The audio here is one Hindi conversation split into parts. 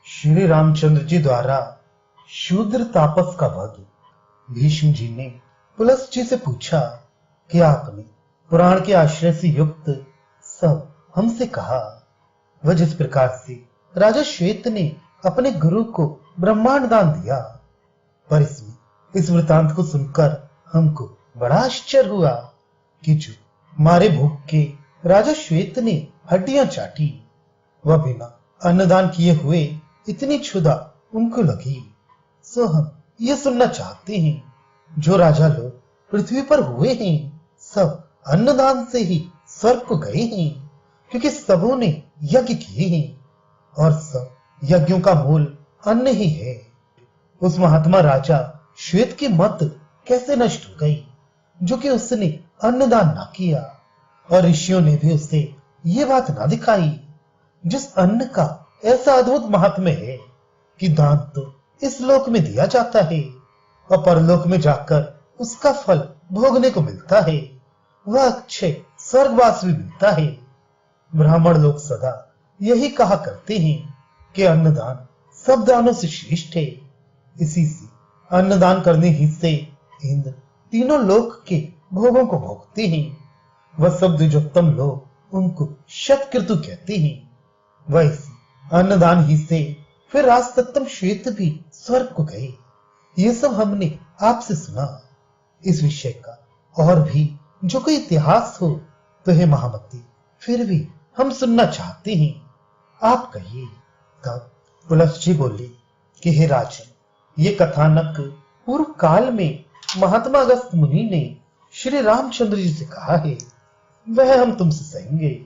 श्री रामचंद्र जी द्वारा शूद्र तापस का वध। भीष्म जी ने पुलस्त जी से पूछा कि आपने पुराण के आश्रय से युक्त सब हमसे कहा। वह जिस प्रकार से राजा श्वेत ने अपने गुरु को ब्रह्मांड दान दिया, पर इसमें इस वृतांत को सुनकर हमको बड़ा आश्चर्य हुआ कि जो मारे भूख के राजा श्वेत ने हड्डियां चाटी, वह बिना अन्नदान किए हुए इतनी क्षुधा उनको लगी। सो हम ये सुनना चाहते हैं, जो राजा लोग पृथ्वी पर हुए हैं सब अन्नदान से ही स्वर्ग को गए हैं, क्योंकि सबों ने यज्ञ किए हैं और सब यज्ञों का मूल अन्न ही है। उस महात्मा राजा श्वेत की मत कैसे नष्ट हो गई, जो कि उसने अन्नदान ना किया, और ऋषियों ने भी उसे ये बात ना दिखाई, जिस अन्न का ऐसा अद्भुत महात्म्य है कि दान तो इस लोक में दिया जाता है और परलोक में जाकर उसका फल भोगने को मिलता है। वह अक्षय स्वर्गवास भी मिलता है। ब्राह्मण लोग सदा यही कहा करते हैं कि अन्नदान सब दानों से श्रेष्ठ है। इसी से अन्नदान करने ही से इंद्र तीनों लोक के भोगों को भोगते हैं। वह सब द्विजोत्तम लोग उनको शतक्रतु कहते हैं। वह इसी अन्नदान ही से फिर राजसत्तम श्वेत भी स्वर्ग को गए। ये सब हमने आपसे सुना। इस विषय का और भी जो कोई इतिहास हो तो हे महामती, फिर भी हम सुनना चाहते हैं, आप कहिए। तब पुलस्त जी बोले कि हे राजन, ये कथानक पूर्व काल में महात्मा अगस्त मुनि ने श्री रामचंद्र जी से कहा है, वह हम तुमसे सहेंगे।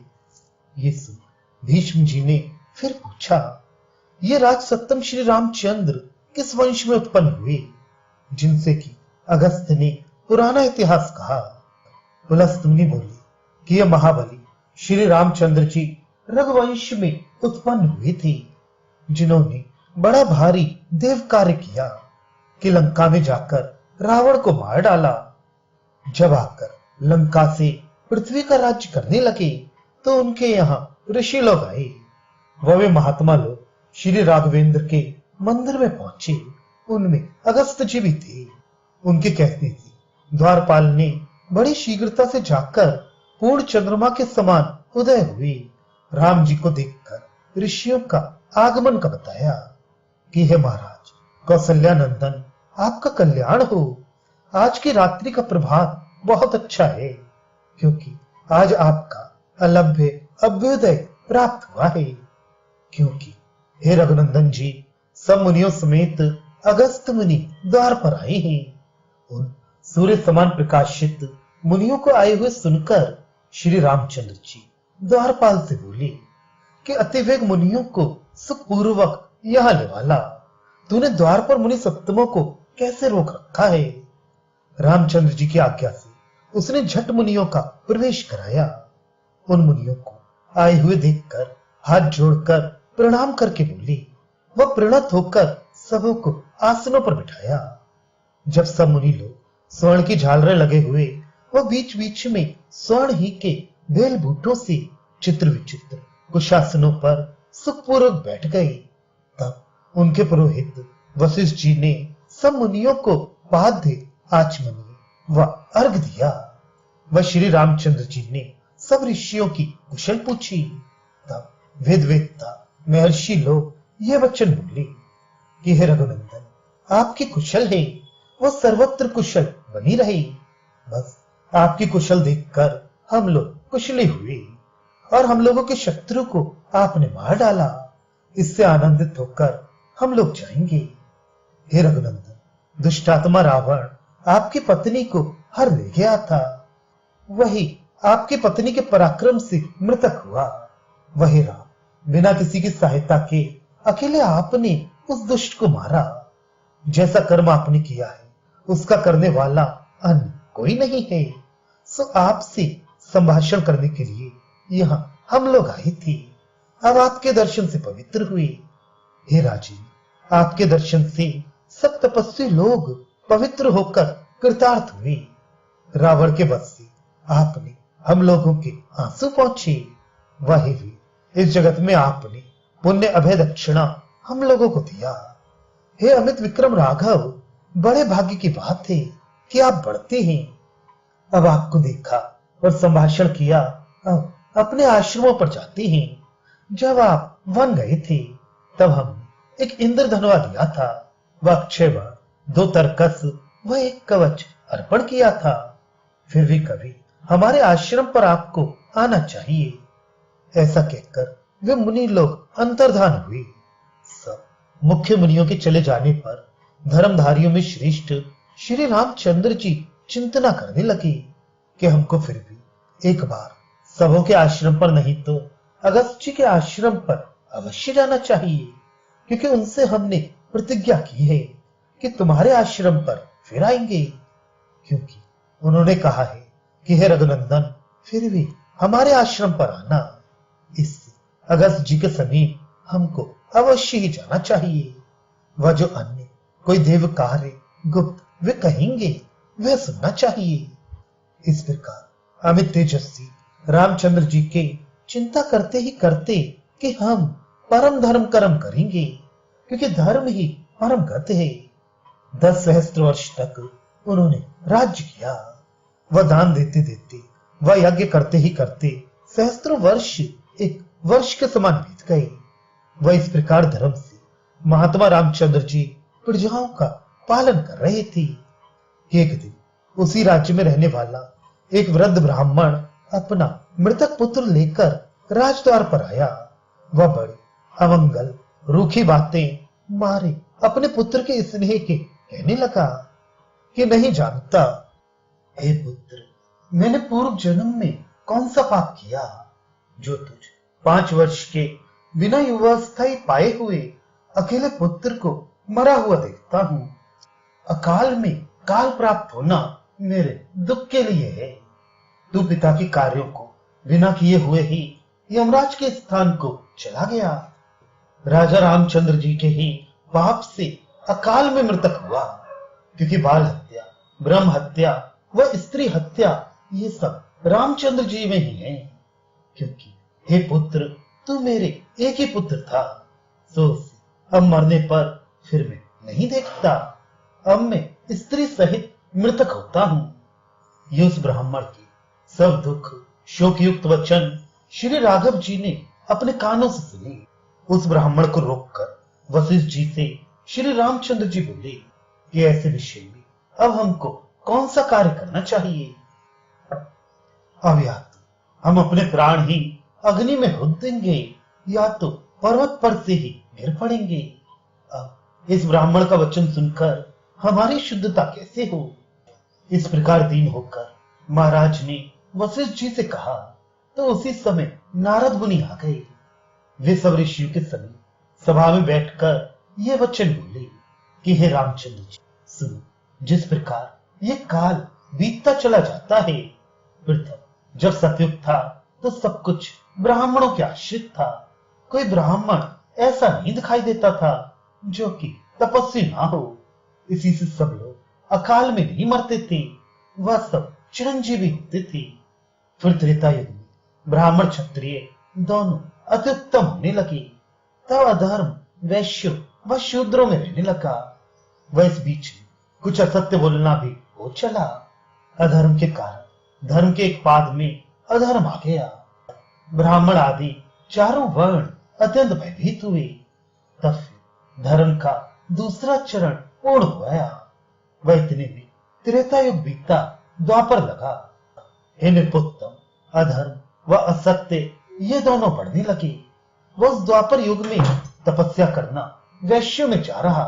ये सुन भीष्म जी ने फिर पूछा, ये राजसत्तम श्री रामचंद्र किस वंश में उत्पन्न हुए, जिनसे कि अगस्त ने पुराना इतिहास कहा। पुलस्त मुनि बोले कि यह महाबली श्री रामचंद्र जी रघुवंश में उत्पन्न हुए थे, जिन्होंने बड़ा भारी देव कार्य किया कि लंका में जाकर रावण को मार डाला। जब आकर लंका से पृथ्वी का राज्य करने लगे तो उनके यहाँ ऋषि लोग आए। वह वे महात्मा लोग श्री राघवेंद्र के मंदिर में पहुंचे। उनमें अगस्त जी भी थे। उनके कहने से द्वारपाल ने बड़ी शीघ्रता से जाकर पूर्ण चंद्रमा के समान उदय हुए राम जी को देखकर ऋषियों का आगमन का बताया कि हे महाराज कौशल्या नंदन, आपका कल्याण हो। आज की रात्रि का प्रभात बहुत अच्छा है, क्योंकि आज आपका अलभ्य अभ्युदय प्राप्त हुआ है। क्योंकि हे रघुनंदन जी, सब मुनियों समेत अगस्त मुनि द्वार पर आए हैं। उन सूर्य समान प्रकाशित मुनियों को आए हुए सुनकर श्री रामचंद्र जी द्वारपाल से बोले कि अतिवेग मुनियों को सुखपूर्वक यहाँ ले वाला, तूने द्वार पर मुनि सत्तमों को कैसे रोक रखा है। रामचंद्र जी की आज्ञा से उसने झट मुनियों का प्रवेश कराया। उन मुनियों को आए हुए देखकर हाथ जोड़कर प्रणाम करके बोले। वह प्रणत होकर सबों को आसनों पर बिठाया। जब सब मुनि लोग स्वर्ण की झालरें लगे हुए वह बीच बीच में स्वर्ण ही के बेल बूटों से चित्र विचित्र कुशासनों पर सुखपूर्वक बैठ गए, तब उनके पुरोहित वशिष्ठ जी ने सब मुनियों को पाद्य आचमनीय व अर्घ दिया। वह श्री रामचंद्र जी ने सब ऋषियों की कुशल पूछी। तब वेदवेत्ता महर्षि लोग ये वचन बोले कि हे रघुनंदन, आपकी कुशल है, वो सर्वत्र कुशल बनी रही। बस आपकी कुशल देखकर हम लोग कुशली हुए और हम लोगों के शत्रु को आपने मार डाला। इससे आनंदित होकर हम लोग जाएंगे। हे रघुनंदन, दुष्टात्मा रावण आपकी पत्नी को हर ले गया था। वही आपकी पत्नी के पराक्रम से मृतक हुआ। वही राम बिना किसी की सहायता के अकेले आपने उस दुष्ट को मारा। जैसा कर्म आपने किया है उसका करने वाला अन्य कोई नहीं है। सो आपसे संभाषण करने के लिए यहाँ हम लोग आए थे। अब आपके दर्शन से पवित्र हुए। हे राजीव, आपके दर्शन से सब तपस्वी लोग पवित्र होकर कृतार्थ हुए। रावण के वश से आपने हम लोगों के आंसू पहुंचे। वही भी इस जगत में आपने पुण्य अभय दक्षिणा हम लोगों को दिया। हे अमित विक्रम राघव, बड़े भाग्य की बात है कि आप बढ़ते हैं। अब आपको देखा और संभाषण किया, अब अपने आश्रमों पर जाते हैं। जब आप वन गए थे तब हमने एक इंद्रधनुआ दिया था, वह अक्षय बाण, 2 तरकस व 1 कवच अर्पण किया था। फिर भी कभी हमारे आश्रम पर आपको आना चाहिए। ऐसा कहकर वे मुनि लोग अंतर्धान हुए। सब मुख्य मुनियों के चले जाने पर धर्मधारियों में श्रेष्ठ श्री रामचंद्र जी चिंतना करने लगे कि हमको फिर भी एक बार सबों के आश्रम पर नहीं तो अगस्त जी के आश्रम पर अवश्य जाना चाहिए, क्योंकि उनसे हमने प्रतिज्ञा की है कि तुम्हारे आश्रम पर फिर आएंगे। क्योंकि उन्होंने कहा है कि हे रघुनंदन, फिर भी हमारे आश्रम पर आना। इससे अगस्त जी के समीप हमको अवश्य ही जाना चाहिए। वह जो अन्य कोई देव कार्य गुप्त वे कहेंगे वह सुनना चाहिए। इस प्रकार अमित तेजस्वी रामचंद्र जी के चिंता करते ही करते कि हम परम धर्म कर्म करेंगे, क्योंकि धर्म ही परम गत है। 10 सहस्त्र वर्ष तक उन्होंने राज्य किया। वह दान देते देते, वह यज्ञ करते ही करते सहस्त्रों वर्ष एक वर्ष के समान बीत गए। वह इस प्रकार धर्म से महात्मा रामचंद्र जी प्रजाओं का पालन कर रहे थे। एक दिन उसी राज्य में रहने वाला एक वृद्ध ब्राह्मण अपना मृतक पुत्र लेकर राजद्वार पर आया। वह बड़ी अमंगल रूखी बातें मारे अपने पुत्र के स्नेह के कहने लगा कि नहीं जानता, हे पुत्र, मैंने पूर्व जन्म में कौन सा पाप किया जो तुझ 5 वर्ष के बिना युवावस्था पाए हुए अकेले पुत्र को मरा हुआ देखता हूं। अकाल में काल प्राप्त होना मेरे दुख के लिए है। तू पिता के कार्यों को बिना किए हुए ही यमराज के स्थान को चला गया। राजा रामचंद्र जी के ही पाप से अकाल में मृतक हुआ, क्योंकि बाल हत्या, ब्रह्म हत्या व स्त्री हत्या ये सब रामचंद्र जी में ही है। क्योंकि हे पुत्र, तू मेरे एक ही पुत्र था, सो अब मरने पर फिर मैं नहीं देखता। अब मैं स्त्री सहित मृतक होता हूं। ये उस ब्राह्मण के सब दुख शोक युक्त वचन श्री राघव जी ने अपने कानों से सुने। उस ब्राह्मण को रोककर वशिष्ठ जी से श्री रामचंद्र जी बोले कि ऐसे विषय में अब हमको कौन सा कार्य करना चाहिए। अब या तो हम अपने प्राण ही अग्नि में होद देंगे, या तो पर्वत पर से ही गिर पड़ेंगे। अब इस ब्राह्मण का वचन सुनकर हमारी शुद्धता कैसे हो। इस प्रकार दीन होकर महाराज ने वशिष्ठ जी से कहा तो उसी समय नारद मुनि आ गए। वे सब ऋषियों के समीप सभा में बैठकर ये वचन बोले कि हे रामचंद्र जी, सुनो, जिस प्रकार ये काल बीतता चला जाता है। प्रथम जब सतयुग था तो सब कुछ ब्राह्मणों के आश्रित था। कोई ब्राह्मण ऐसा नहीं दिखाई देता था जो कि तपस्वी ना हो। इसी से सब लोग अकाल में नहीं मरते थे, वह सब चिरंजीवी होते थे। फिर त्रेता युग में ब्राह्मण क्षत्रिय दोनों अति उत्तम होने लगे। तब अधर्म वैश्य व शूद्रों में रहने लगा। वह इस बीच में कुछ असत्य बोलना भी हो चला। अधर्म के कारण धर्म के एक पाद में अधर्म आ गया। ब्राह्मण आदि चारों वर्ण अत्यंत भयभीत हुए। तब फिर धर्म का दूसरा चरण पूर्ण हो गया। वह इतने में त्रेता युग बीता, द्वापर लगा। हे निपुत्तम, अधर्म व असत्य ये दोनों बढ़ने लगे। वह उस द्वापर युग में तपस्या करना वैश्यों में जा रहा।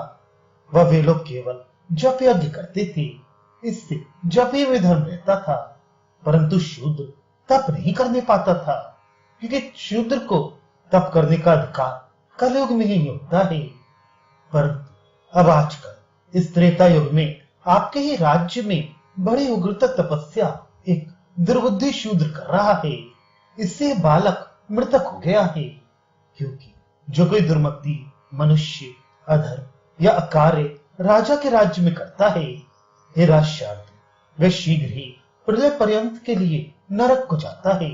वह वे लोग केवल जप यज्ञ करते थे, इससे जप ही में धर्म रहता था। परंतु शूद्र तप नहीं करने पाता था, क्योंकि शूद्र को तप करने का अधिकार कलयुग में ही होता है। परंतु अब आजकल इस त्रेता युग में आपके ही राज्य में बड़ी उग्रता तपस्या एक दुर्बुद्धि शूद्र कर रहा है। इससे बालक मृतक हो गया है। क्योंकि जो कोई दुर्मति मनुष्य अधर्म या अकार्य राजा के राज्य में करता है, हे राजशार्दूल, वह शीघ्र ही प्रलय पर्यंत के लिए नरक को जाता है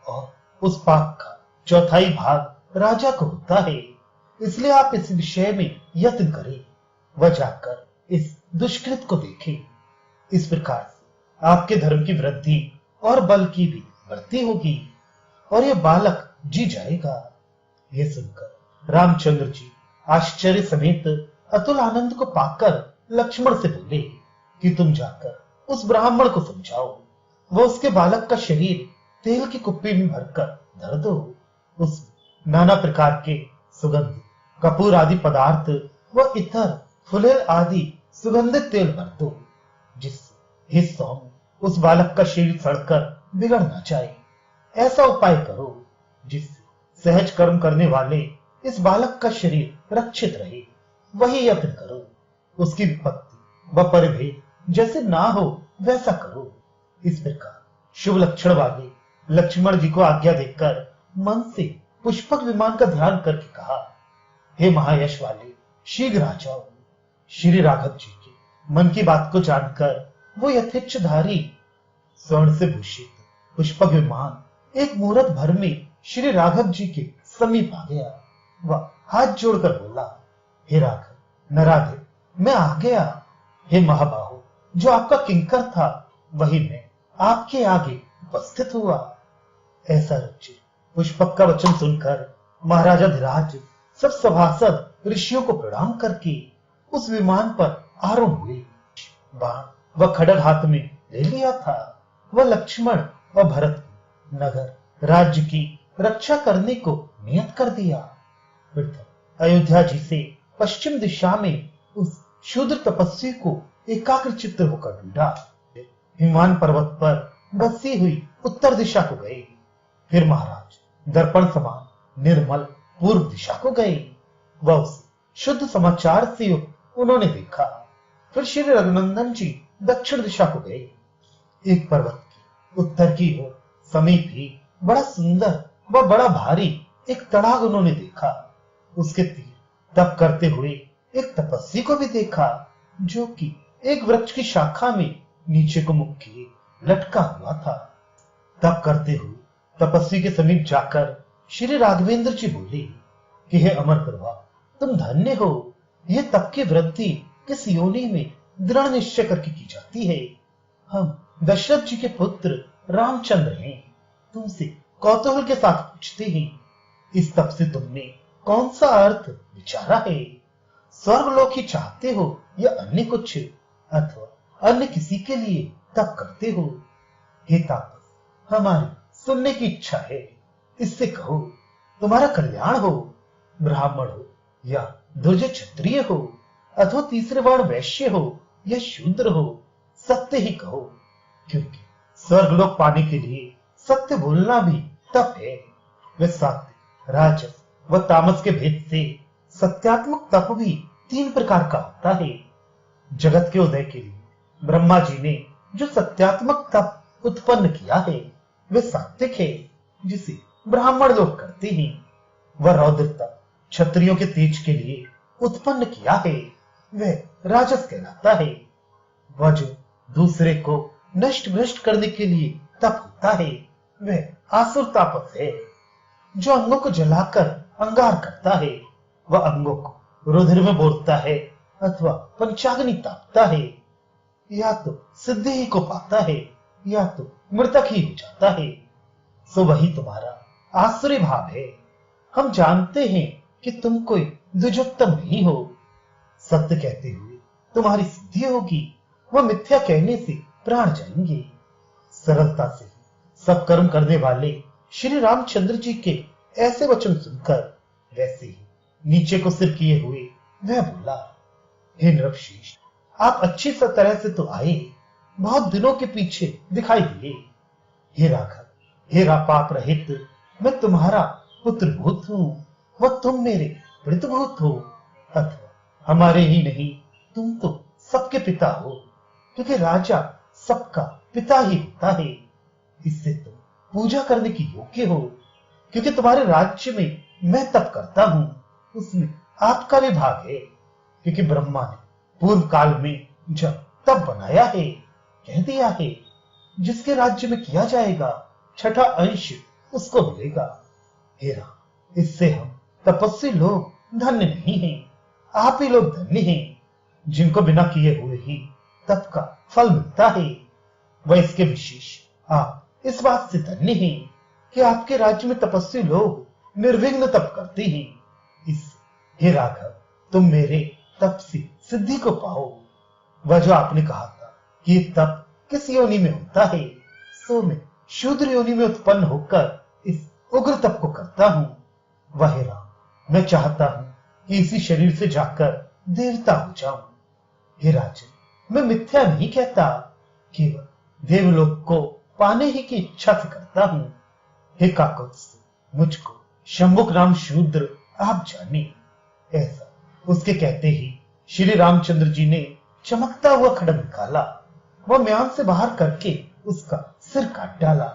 और उस पाप का चौथाई भाग राजा को होता है। इसलिए आप इस विषय में यत्न करें, वह जाकर इस दुष्कृत को देखें। इस प्रकार से आपके धर्म की वृद्धि और बल की भी बढ़ती होगी और यह बालक जी जाएगा। यह सुनकर रामचंद्र जी आश्चर्य समेत अतुल आनंद को पाकर लक्ष्मण से बोले कि तुम जाकर उस ब्राह्मण को समझाओ, वो उसके बालक का शरीर तेल की कुप्पी में भरकर धर दो। उसमें नाना प्रकार के सुगंध कपूर आदि पदार्थ व इतर फुलेल आदि सुगंधित तेल भर दो, जिससे हिस्सों में उस बालक का शरीर सड़कर बिगड़ न जाए। ऐसा उपाय करो जिससे सहज कर्म करने वाले इस बालक का शरीर रक्षित रहे। वही यत्न करो। उसकी विपत्ति व परिभेद जैसे ना हो वैसा करो। इस प्रकार शुभ लक्षण वाले लक्ष्मण जी को आज्ञा देकर मन से पुष्पक विमान का ध्यान करके कहा, हे महायश वाले शीघ्र आ जाओ। श्री राघव जी के मन की बात को जानकर वो यथेच्छधारी स्वर्ण से भूषित पुष्पक विमान एक मुहूर्त भर में श्री राघव जी के समीप आ गया। वह हाथ जोड़कर बोला, हे राघव नराधे, मैं आ गया। हे महाबाहो, जो आपका किंकर था वही मैं आपके आगे उपस्थित हुआ। ऐसा रुचि पुष्पक का वचन सुनकर महाराजा धीराज सब सभासद ऋषियों को प्रणाम करके उस विमान पर आरूढ़ हुए। बाण व खड्ग हाथ में ले लिया था। वह लक्ष्मण व भरत नगर राज्य की रक्षा करने को नियत कर दिया। अयोध्या जी से पश्चिम दिशा में उस शूद्र तपस्वी को एकाग्र चित्त होकर ढूंढा। हिमवान पर्वत पर बसी हुई उत्तर दिशा को गए। फिर महाराज दर्पण समान निर्मल पूर्व दिशा को गए। वह उसे शुद्ध समाचार से युक्त उन्होंने देखा। फिर श्री रघुनंदन जी दक्षिण दिशा को गए। एक पर्वत की उत्तर की ओर समीप ही बड़ा सुंदर व बड़ा भारी एक तड़ाग उन्होंने देखा। उसके तीर तप करते हुए एक तपस्वी को भी देखा, जो कि एक वृक्ष की शाखा में नीचे को मुख किए लटका हुआ था। तप करते हुए तपस्वी के समीप जाकर श्री राघवेंद्र जी बोले कि हे अमर प्रभा, तुम धन्य हो। यह तप की वृद्धि किस योनि में दृढ़ निश्चय करके की जाती है। हम दशरथ जी के पुत्र रामचंद्र हैं। तुमसे कौतूहल के साथ पूछते हैं, इस तप से तुमने कौन सा अर्थ विचारा है? स्वर्गलोक ही चाहते हो या अन्य कुछ, अथवा अन्य किसी के लिए तप करते हो? हे तापस, हमारी सुनने की इच्छा है। इससे कहो, तुम्हारा कल्याण हो। ब्राह्मण हो या ध्वज क्षत्रिय हो, अथवा तीसरे वर्ण वैश्य हो या शूद्र हो, सत्य ही कहो, क्योंकि स्वर्गलोक पाने के लिए सत्य बोलना भी तप है। वे सात्विक, राजस व तामस के भेद से सत्यात्मक तप भी 3 प्रकार का होता है। जगत के उदय के लिए ब्रह्मा जी ने जो सत्यात्मक तप उत्पन्न किया है वे सात्विक है, जिसे ब्राह्मण लोग करते हैं। वह रौद्र तप क्षत्रियों के तेज के लिए उत्पन्न किया है, वह राजस कहलाता है। वह जो दूसरे को नष्ट भ्रष्ट करने के लिए तप होता है वह आसुर तापस है। जो अंगों को जलाकर अंगार करता है वह अंगों को रुधिर में बोलता है अथवा पंचाग्नि तापता है। या तो सिद्धि ही को पाता है या तो मृतक ही हो जाता है। सो वही तुम्हारा आसुरी भाव है। हम जानते हैं कि तुम कोई द्विजोत्तम नहीं हो। सत्य कहते हुए तुम्हारी सिद्धि होगी, वह मिथ्या कहने से प्राण जाएंगे। सरलता से सब कर्म करने वाले श्री रामचंद्र जी के ऐसे वचन सुनकर वैसे ही नीचे को सिर किए हुए वह बोला, हे नृपश्रेष्ठ, आप अच्छी तरह से तो आए, बहुत दिनों के पीछे दिखाई दिए। हे राघव, हे पाप रहित, मैं तुम्हारा पुत्रभूत हूं, वह तुम मेरे पितृभूत हो, अथवा हमारे ही नहीं तुम तो सबके पिता हो, क्योंकि राजा सबका पिता ही होता है। इससे तुम पूजा करने की योग्य हो, क्योंकि तुम्हारे राज्य में मैं तप करता हूं, उसमें आपका भी भाग है। क्योंकि ब्रह्मा ने पूर्व काल में जब तप बनाया है, कह दिया है, जिसके राज्य में किया जाएगा छठा अंश उसको मिलेगा। हे राम, इससे हम तपस्वी लोग धन्य नहीं हैं। आप ही लोग धन्य हैं जिनको बिना किए हुए ही तप का फल मिलता है। वह इसके विशेष आप इस बात से धन्य हैं कि आपके राज्य में तपस्वी लोग निर्विघ्न तप करते हैं। इससे हे राघव, तुम मेरे तप से सिद्धि को पाओ। वह जो आपने कहा था कि तप किस योनि में होता है, सो मैं शूद्र योनि में उत्पन्न होकर इस उग्र तप को करता हूं। वह हे राम, मैं चाहता हूं कि इसी शरीर से जाकर देवता हो जाऊं। हे राजन, मैं मिथ्या नहीं कहता, केवल देवलोक को पाने ही की इच्छा से करता हूं। हे काकुत्स्थ, मुझको शंभुक नाम शूद्र आप जाने। ऐसा उसके कहते ही श्री रामचंद्र जी ने चमकता हुआ खड्ग निकाला। वह म्यान से बाहर करके उसका सिर काट डाला।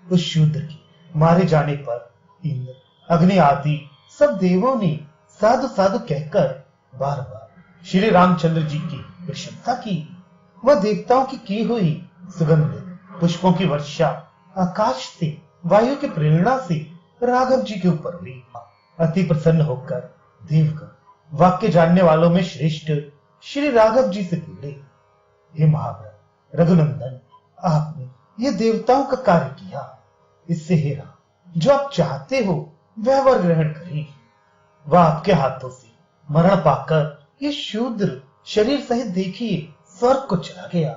उस शूद्र के मारे जाने पर इंद्र, अग्नि आदि सब देवों ने साधु साधु कहकर बार बार श्री रामचंद्र जी की प्रशंसा की। वह देवताओं की हुई सुगंधित पुष्पों की वर्षा आकाश से वायु की प्रेरणा से राघव जी के ऊपर हुई। अति प्रसन्न होकर देवगण वाक्य जानने वालों में श्रेष्ठ श्री राघव जी से बोले, हे महाव्रत रघुनंदन, आपने ये देवताओं का कार्य किया। इससे हे राम, जो आप चाहते हो वह वर ग्रहण करें। वह आपके हाथों से मरण पाकर ये शूद्र शरीर सहित देखिए स्वर्ग को चला गया।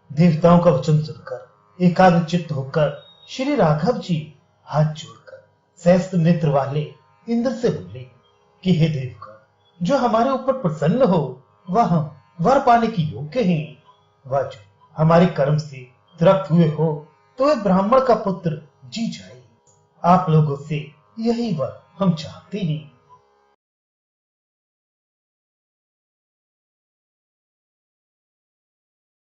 देवताओं का वचन सुनकर एकाग्र चित्त होकर श्री राघव जी हाथ जोड़कर सहस्त्र नेत्र वाले इंद्र से बोले कि हे देवगण, जो हमारे ऊपर प्रसन्न हो वह हम वर पाने की योग्य हैं। वह जो हमारे कर्म से तृप्त हुए हो तो वह ब्राह्मण का पुत्र जी जाए। आप लोगों से यही वर हम चाहते हैं।